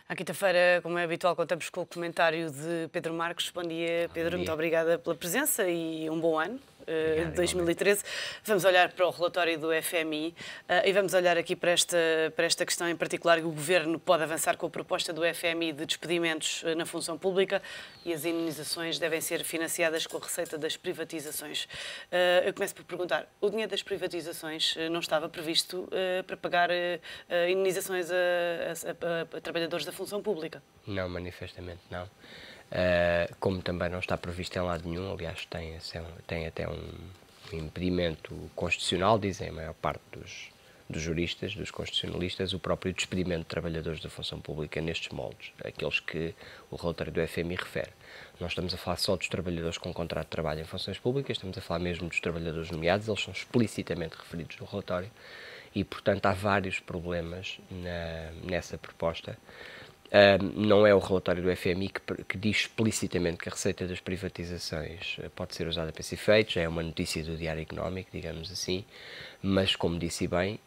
À quinta-feira, como é habitual, contamos com o comentário de Pedro Marcos. Bom dia, Pedro. Muito obrigada pela presença e um bom ano. De 2013. Vamos olhar para o relatório do FMI e vamos olhar aqui para esta questão em particular. O Governo pode avançar com a proposta do FMI de despedimentos na função pública e as indenizações devem ser financiadas com a receita das privatizações. Eu começo por perguntar, o dinheiro das privatizações não estava previsto para pagar indenizações a trabalhadores da função pública? Não, manifestamente não. Como também não está previsto em lado nenhum, aliás, tem até um impedimento constitucional, dizem a maior parte dos juristas, dos constitucionalistas, o próprio despedimento de trabalhadores da função pública nestes moldes, aqueles que o relatório do FMI refere. Não estamos a falar só dos trabalhadores com contrato de trabalho em funções públicas, estamos a falar mesmo dos trabalhadores nomeados, eles são explicitamente referidos no relatório e, portanto, há vários problemas nessa proposta. Não é o relatório do FMI que diz explicitamente que a receita das privatizações pode ser usada para esse efeito, já é uma notícia do Diário Económico, digamos assim, mas, como disse bem,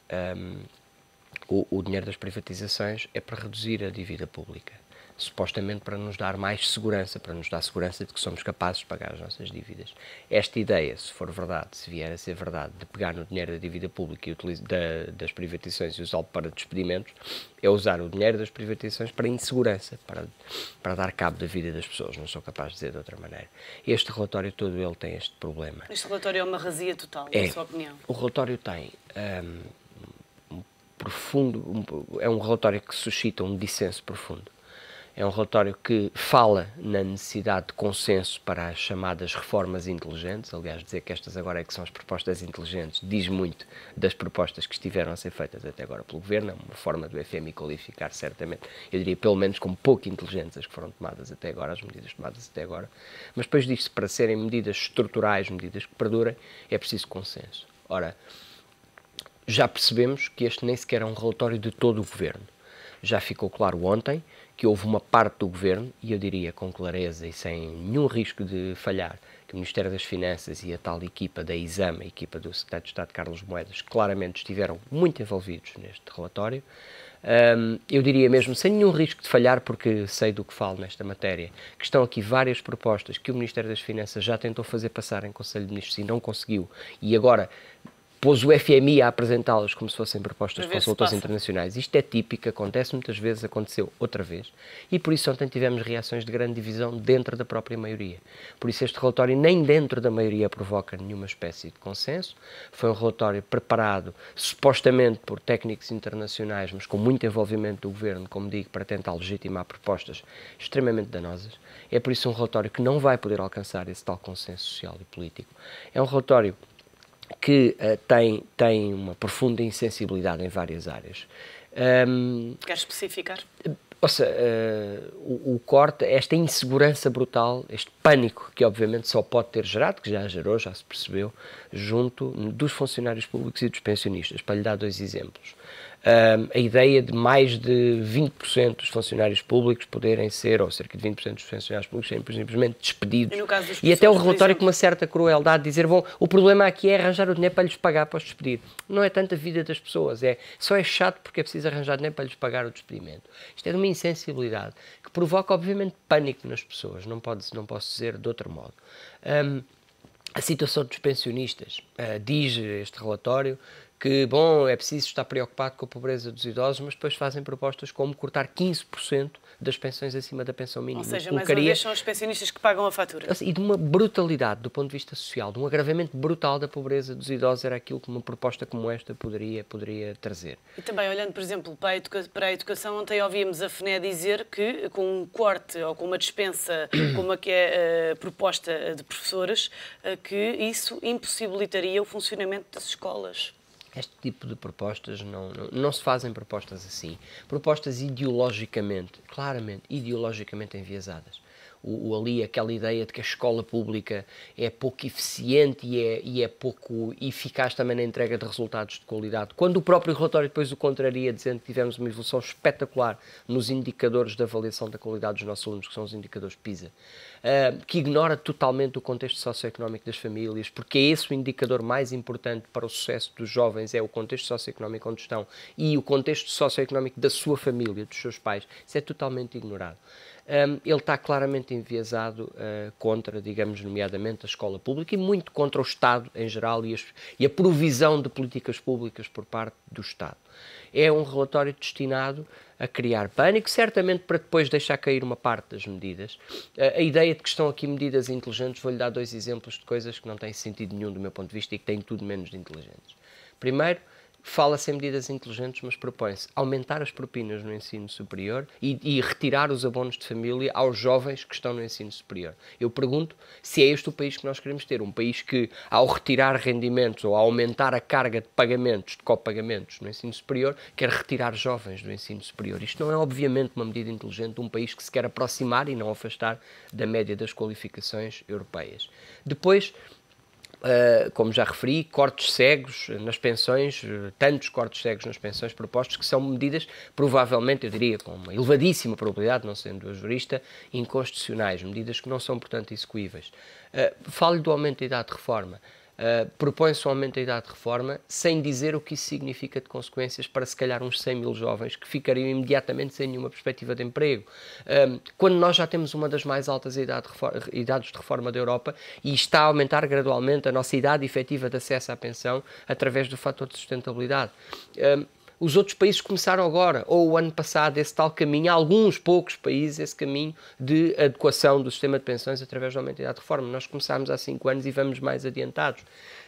o dinheiro das privatizações é para reduzir a dívida pública, supostamente para nos dar mais segurança, para nos dar segurança de que somos capazes de pagar as nossas dívidas. Esta ideia, se for verdade, se vier a ser verdade, de pegar no dinheiro da dívida pública e das privatizações e usá-lo para despedimentos, é usar o dinheiro das privatizações para insegurança, para dar cabo da vida das pessoas. Não sou capaz de dizer de outra maneira. Este relatório todo ele tem este problema. Este relatório é uma razia total, na sua opinião? O relatório tem é um relatório que suscita um dissenso profundo. É um relatório que fala na necessidade de consenso para as chamadas reformas inteligentes. Aliás, dizer que estas agora é que são as propostas inteligentes diz muito das propostas que estiveram a ser feitas até agora pelo Governo. É uma forma do FMI qualificar, certamente, eu diria pelo menos como pouco inteligentes as que foram tomadas até agora, as medidas tomadas até agora. Mas depois diz-se, para serem medidas estruturais, medidas que perdurem, é preciso consenso. Ora, já percebemos que este nem sequer é um relatório de todo o Governo. Já ficou claro ontem que houve uma parte do Governo, e eu diria com clareza e sem nenhum risco de falhar, que o Ministério das Finanças e a tal equipa da Exame, a equipa do Secretário de Estado Carlos Moedas, claramente estiveram muito envolvidos neste relatório. Eu diria mesmo sem nenhum risco de falhar, porque sei do que falo nesta matéria, que estão aqui várias propostas que o Ministério das Finanças já tentou fazer passar em Conselho de Ministros e não conseguiu, e agora pôs o FMI a apresentá-las como se fossem propostas de consultores internacionais. Isto é típico, acontece muitas vezes, aconteceu outra vez, e por isso ontem tivemos reações de grande divisão dentro da própria maioria. Por isso este relatório nem dentro da maioria provoca nenhuma espécie de consenso. Foi um relatório preparado supostamente por técnicos internacionais, mas com muito envolvimento do Governo, como digo, para tentar legitimar propostas extremamente danosas. É por isso um relatório que não vai poder alcançar esse tal consenso social e político. É um relatório que tem uma profunda insensibilidade em várias áreas. Quer especificar? O corte, esta insegurança brutal, este pânico que obviamente só pode ter gerado, que já gerou, já se percebeu, junto dos funcionários públicos e dos pensionistas. Para lhe dar dois exemplos. A ideia de mais de 20% dos funcionários públicos poderem ser, ou cerca de 20% dos funcionários públicos serem simplesmente despedidos. E até o relatório com uma certa crueldade dizer, bom, o problema aqui é arranjar o dinheiro para lhes pagar para os despedir. Não é tanto a vida das pessoas, só é chato porque é preciso arranjar dinheiro para lhes pagar o despedimento. Isto é de uma insensibilidade que provoca, obviamente, pânico nas pessoas, não posso dizer de outro modo. A situação dos pensionistas, diz este relatório, que, bom, é preciso estar preocupado com a pobreza dos idosos, mas depois fazem propostas como cortar 15% das pensões acima da pensão mínima. Ou seja, mais uma vez são os pensionistas que pagam a fatura. E de uma brutalidade do ponto de vista social, de um agravamento brutal da pobreza dos idosos, era aquilo que uma proposta como esta poderia trazer. E também, olhando, por exemplo, para a educação, ontem ouvíamos a FNE dizer que com um corte ou com uma dispensa como a que é proposta de professores, que isso impossibilitaria o funcionamento das escolas. Este tipo de propostas, não se fazem propostas assim. Propostas ideologicamente, claramente, ideologicamente enviesadas. ali aquela ideia de que a escola pública é pouco eficiente e é pouco eficaz também na entrega de resultados de qualidade, quando o próprio relatório depois o contraria, dizendo que tivemos uma evolução espetacular nos indicadores de avaliação da qualidade dos nossos alunos, que são os indicadores PISA, que ignora totalmente o contexto socioeconómico das famílias, porque é esse o indicador mais importante para o sucesso dos jovens, é o contexto socioeconómico onde estão e o contexto socioeconómico da sua família, dos seus pais. Isso é totalmente ignorado. Ele está claramente enviesado contra, digamos, nomeadamente a escola pública e muito contra o Estado em geral e a provisão de políticas públicas por parte do Estado. É um relatório destinado a criar pânico, certamente para depois deixar cair uma parte das medidas. A ideia de que estão aqui medidas inteligentes, vou-lhe dar 2 exemplos de coisas que não têm sentido nenhum do meu ponto de vista e que têm tudo menos de inteligentes. Primeiro, fala-se em medidas inteligentes, mas propõe-se aumentar as propinas no ensino superior e retirar os abonos de família aos jovens que estão no ensino superior. Eu pergunto se é este o país que nós queremos ter, um país que, ao retirar rendimentos ou aumentar a carga de pagamentos, de copagamentos no ensino superior, quer retirar jovens do ensino superior. Isto não é obviamente uma medida inteligente de um país que se quer aproximar e não afastar da média das qualificações europeias. Depois, como já referi, cortes cegos nas pensões, tantos cortes cegos nas pensões propostos, que são medidas, provavelmente, eu diria, com uma elevadíssima probabilidade, não sendo eu jurista, inconstitucionais, medidas que não são, portanto, execuíveis. Falo-lhe do aumento da idade de reforma. Propõe-se um aumento da idade de reforma sem dizer o que isso significa de consequências para, se calhar, uns 100 mil jovens que ficariam imediatamente sem nenhuma perspectiva de emprego. Quando nós já temos uma das mais altas idades de reforma da Europa e está a aumentar gradualmente a nossa idade efetiva de acesso à pensão através do fator de sustentabilidade. Os outros países começaram agora, ou o ano passado, esse tal caminho, alguns poucos países, esse caminho de adequação do sistema de pensões através do aumento da idade de reforma. Nós começámos há 5 anos e vamos mais adiantados.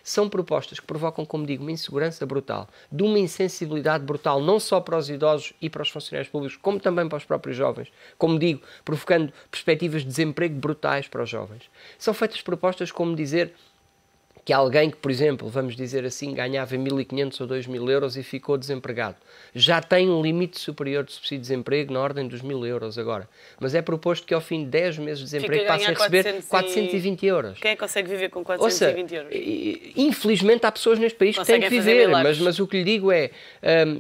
São propostas que provocam, como digo, uma insegurança brutal, de uma insensibilidade brutal, não só para os idosos e para os funcionários públicos, como também para os próprios jovens. Como digo, provocando perspectivas de desemprego brutais para os jovens. São feitas propostas como dizer que alguém que, por exemplo, vamos dizer assim, ganhava 1.500 ou 2.000 euros e ficou desempregado, já tem um limite superior de subsídio de desemprego na ordem dos 1.000 euros agora. Mas é proposto que ao fim de 10 meses de desemprego passe a receber 420 euros. Quem é que consegue viver com 420 euros? Infelizmente há pessoas neste país que têm que viver, mas o que lhe digo é,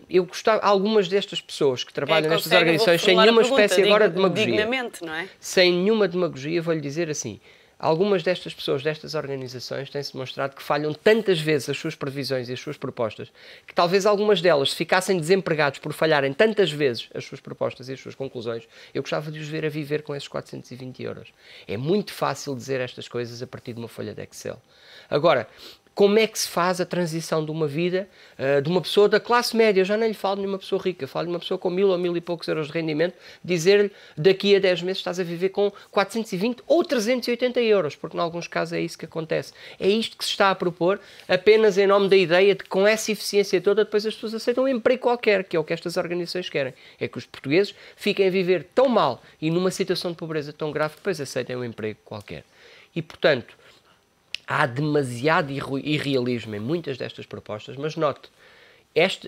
eu gostava, algumas destas pessoas que trabalham nestas organizações, sem nenhuma espécie agora de demagogia, dignamente, não é? Sem nenhuma demagogia, vou-lhe dizer assim, algumas destas pessoas, destas organizações, têm-se demonstrado que falham tantas vezes as suas previsões e as suas propostas, que talvez algumas delas, se ficassem desempregados por falharem tantas vezes as suas propostas e as suas conclusões, eu gostava de os ver a viver com esses 420 euros. É muito fácil dizer estas coisas a partir de uma folha de Excel. Agora, como é que se faz a transição de uma vida de uma pessoa da classe média? Eu já nem lhe falo de uma pessoa rica, falo de uma pessoa com 1.000 ou 1.000 e poucos euros de rendimento, dizer-lhe daqui a 10 meses estás a viver com 420 ou 380 euros, porque em alguns casos é isso que acontece. É isto que se está a propor, apenas em nome da ideia de que com essa eficiência toda depois as pessoas aceitam um emprego qualquer, que é o que estas organizações querem. É que os portugueses fiquem a viver tão mal e numa situação de pobreza tão grave que depois aceitem um emprego qualquer. E, portanto, há demasiado irrealismo em muitas destas propostas, mas note,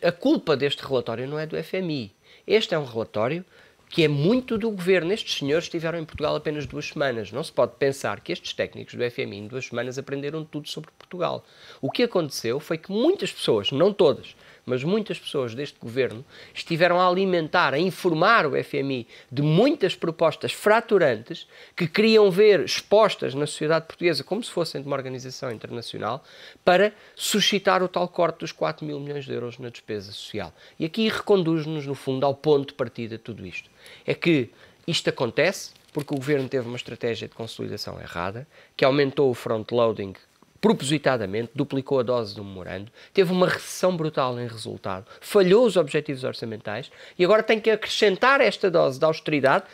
a culpa deste relatório não é do FMI. Este é um relatório que é muito do governo. Estes senhores estiveram em Portugal apenas 2 semanas. Não se pode pensar que estes técnicos do FMI em 2 semanas aprenderam tudo sobre Portugal. O que aconteceu foi que muitas pessoas, não todas, mas muitas pessoas deste governo estiveram a alimentar, a informar o FMI de muitas propostas fraturantes que queriam ver expostas na sociedade portuguesa como se fossem de uma organização internacional para suscitar o tal corte dos 4.000 milhões de euros na despesa social. E aqui reconduz-nos, no fundo, ao ponto de partida de tudo isto. É que isto acontece porque o governo teve uma estratégia de consolidação errada, que aumentou o front-loading propositadamente, duplicou a dose do memorando, teve uma recessão brutal em resultado, falhou os objetivos orçamentais e agora tem que acrescentar esta dose de austeridade.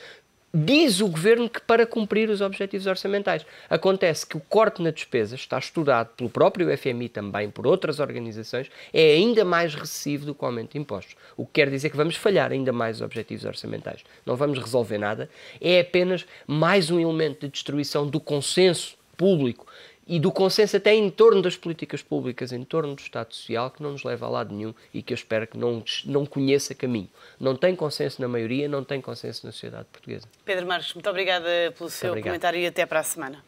Diz o governo que para cumprir os objetivos orçamentais. Acontece que o corte na despesa, está estudado pelo próprio FMI também, por outras organizações, é ainda mais recessivo do que o aumento de impostos. O que quer dizer que vamos falhar ainda mais os objetivos orçamentais. Não vamos resolver nada, é apenas mais um elemento de destruição do consenso público e do consenso até em torno das políticas públicas, em torno do Estado Social, que não nos leva a lado nenhum e que eu espero que não conheça caminho. Não tem consenso na maioria, não tem consenso na sociedade portuguesa. Pedro Marques, muito obrigada pelo seu comentário e até para a semana.